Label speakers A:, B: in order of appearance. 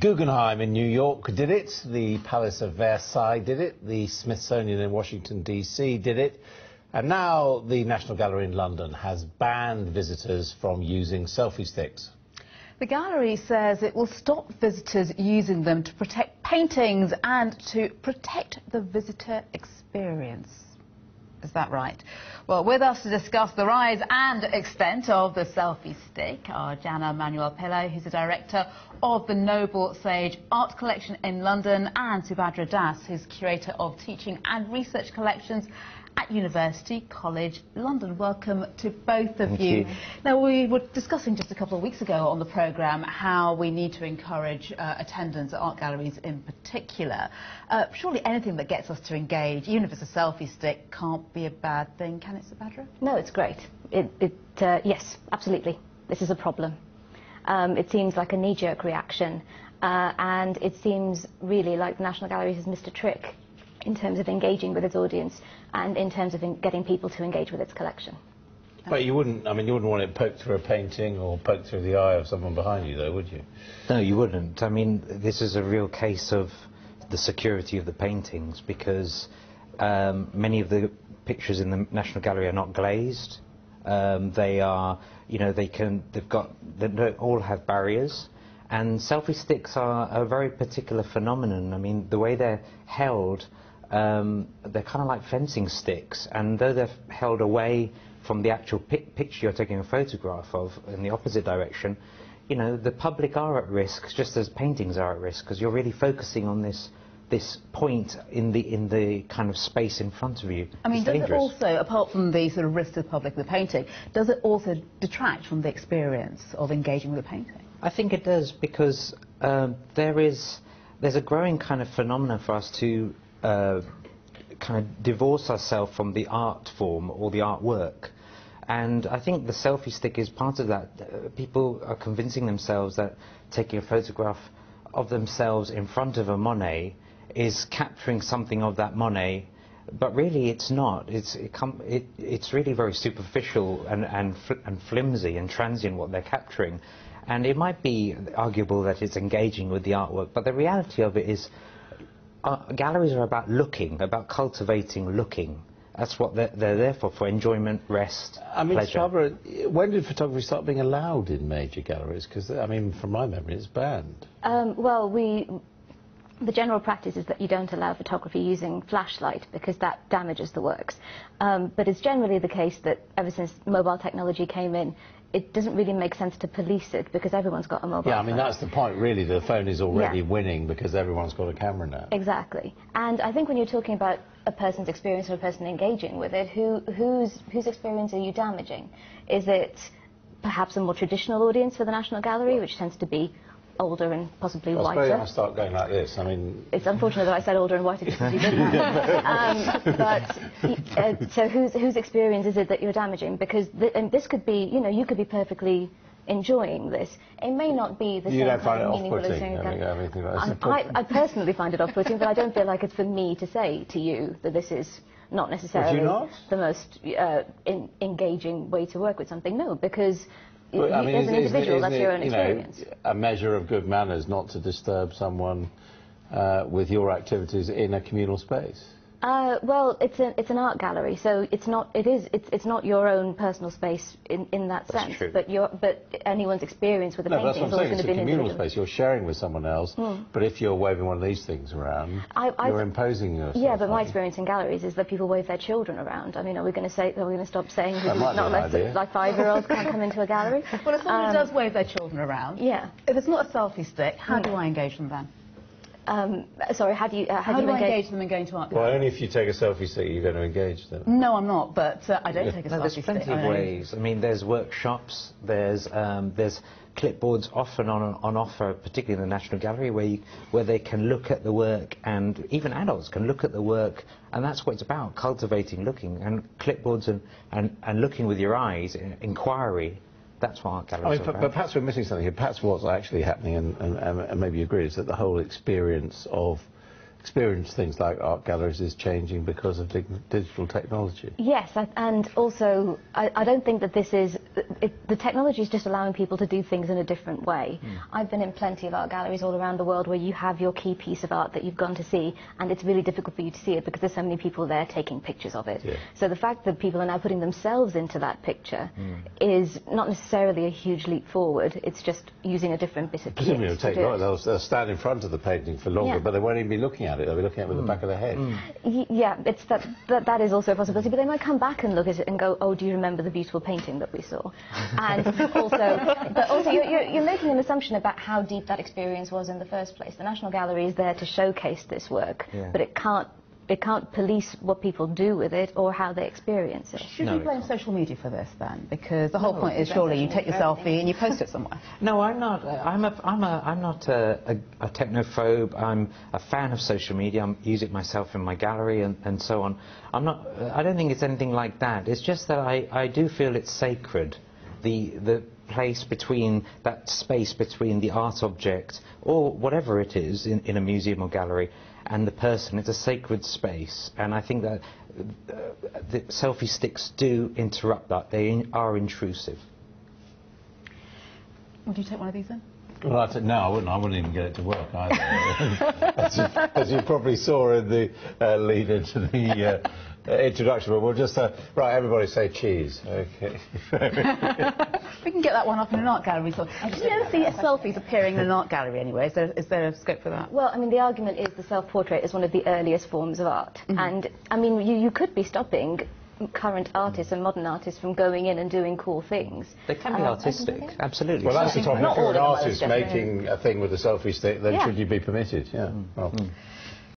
A: Guggenheim in New York did it, the Palace of Versailles did it, the Smithsonian in Washington, D.C. did it, and now the National Gallery in London has banned visitors from using selfie sticks.
B: The gallery says it will stop visitors using them to protect paintings and to protect the visitor experience. Is that right? Well, with us to discuss the rise and extent of the selfie stick are Jana Manuel-Pillay, who's the director of the Noble Sage Art Collection in London, and Subhadra Das, who's curator of teaching and research collections at University College London. Welcome to both of you. Now, we were discussing just a couple of weeks ago on the programme how we need to encourage attendance at art galleries in particular. Surely anything that gets us to engage, even if it's a selfie stick, can't be a bad thing, can it, Subhadra?
C: No, it's great. Yes, absolutely. This is a problem. It seems like a knee-jerk reaction, and it seems really like the National Gallery has missed a trick in terms of engaging with its audience and in terms of getting people to engage with its collection.
A: But you wouldn't, you wouldn't want it poked through a painting or poked through the eye of someone behind you, though, would you?
D: No, you wouldn't. I mean, this is a real case of the security of the paintings, because many of the pictures in the National Gallery are not glazed. They are, they don't all have barriers. And selfie sticks are a very particular phenomenon. I mean, the way they're held, they're kind of like fencing sticks, and though they're held away from the actual picture you're taking a photograph of in the opposite direction, the public are at risk, just as paintings are at risk, because you're really focusing on this point in the kind of space in front of you.
B: I mean,
D: it's
B: does
D: dangerous.
B: it also, apart from the sort of risk to the public of the painting, does it also detract from the experience of engaging with the painting?
D: I think it does, because there's a growing kind of phenomenon for us to kind of divorce ourselves from the art form or the artwork. And I think the selfie stick is part of that. People are convincing themselves that taking a photograph of themselves in front of a Monet is capturing something of that Monet, but really it's not. It's really very superficial and flimsy and transient what they're capturing. And it might be arguable that it's engaging with the artwork, but the reality of it is galleries are about looking, about cultivating looking. That's what they're there for enjoyment, rest, pleasure.
A: Subhadra, when did photography start being allowed in major galleries? Because, from my memory, it's banned.
C: Well, the general practice is that you don't allow photography using flashlight because that damages the works. But it's generally the case that ever since mobile technology came in, it doesn't really make sense to police it because everyone's got a mobile phone.
A: Yeah, that's the point, really. The phone is already winning because everyone's got a camera now.
C: Exactly. And I think when you're talking about a person's experience or a person engaging with it, whose experience are you damaging? Is it perhaps a more traditional audience for the National Gallery, which tends to be older and possibly whiter?
A: I suppose I start going like this.
C: It's unfortunate that I said older and whiter because you did that. So whose experience is it that you're damaging? Because and this could be, you could be perfectly enjoying this. It may not be the same kind of meaningful experience. I personally find it off-putting, but I don't feel like it's for me to say to you that this is not necessarily the most engaging way to work with something. No, because as an individual, that's your own experience.
A: A measure of good manners not to disturb someone with your activities in a communal space?
C: Well, it's an art gallery, so it's not your own personal space in that sense.
D: True.
C: But anyone's experience with the painting is always going to be an individual.
A: It's a communal space. You're sharing with someone else, but if you're waving one of these things around, you're imposing yourself.
C: Yeah, but my experience in galleries is that people wave their children around. Are we going to stop saying like 5-year-olds can't come into a gallery?
B: Well, if someone does wave their children around, if it's not a selfie stick, how do I engage them then?
C: Sorry, how do I
B: engage them in going to art gallery?
A: Well, only if you take a selfie stick you're going to engage them.
B: No, I'm not, but I don't take a selfie stick.
D: There's plenty of ways. There's workshops, there's clipboards often on offer, particularly in the National Gallery, where they can look at the work, and even adults can look at the work, and that's what it's about, cultivating looking, and clipboards and looking with your eyes, inquiry. That's what art galleries are about.
A: But perhaps we're missing something here. Perhaps what's actually happening, and maybe you agree, is that the whole experience things like art galleries is changing because of digital technology.
C: Yes, and also I don't think that this is the technology is just allowing people to do things in a different way. I've been in plenty of art galleries all around the world where you have your key piece of art that you've gone to see, and it's really difficult for you to see it because there's so many people there taking pictures of it. So the fact that people are now putting themselves into that picture is not necessarily a huge leap forward. It's just using a different bit of kit.
A: Presumably it'll take long. They'll stand in front of the painting for longer, but they won't even be looking at it. They'll be looking at it with the back of their head.
C: Yeah, it's that is also a possibility, but they might come back and look at it and go, oh, do you remember the beautiful painting that we saw? And also you're making an assumption about how deep that experience was in the first place. The National Gallery is there to showcase this work, but it can't police what people do with it or how they experience it.
B: Should we blame social media for this then? Because the whole point is surely you take your selfie and you post it somewhere.
D: No, I'm not. I'm not a technophobe. I'm a fan of social media. I use it myself in my gallery and so on. I don't think it's anything like that. It's just that I do feel it's sacred. The place between, that space between the art object or whatever it is in a museum or gallery and the person. It's a sacred space, and I think that the selfie sticks do interrupt that. They are intrusive.
B: Would you take one of these then?
A: Well, no, I wouldn't. I wouldn't even get it to work either. as you probably saw in the lead into the introduction. But we'll just right. Everybody say cheese. Okay.
B: We can get that one up in an art gallery. So, did you ever see selfies appearing in an art gallery anyway? Is there a scope for that?
C: Well, I mean, the argument is the self-portrait is one of the earliest forms of art, and I mean, you could be stopping current artists and modern artists from going in and doing cool things.
D: They can be artistic, absolutely.
A: Well, that's the topic. If you're an artist making a thing with a selfie stick, then should you be permitted? Yeah. Well.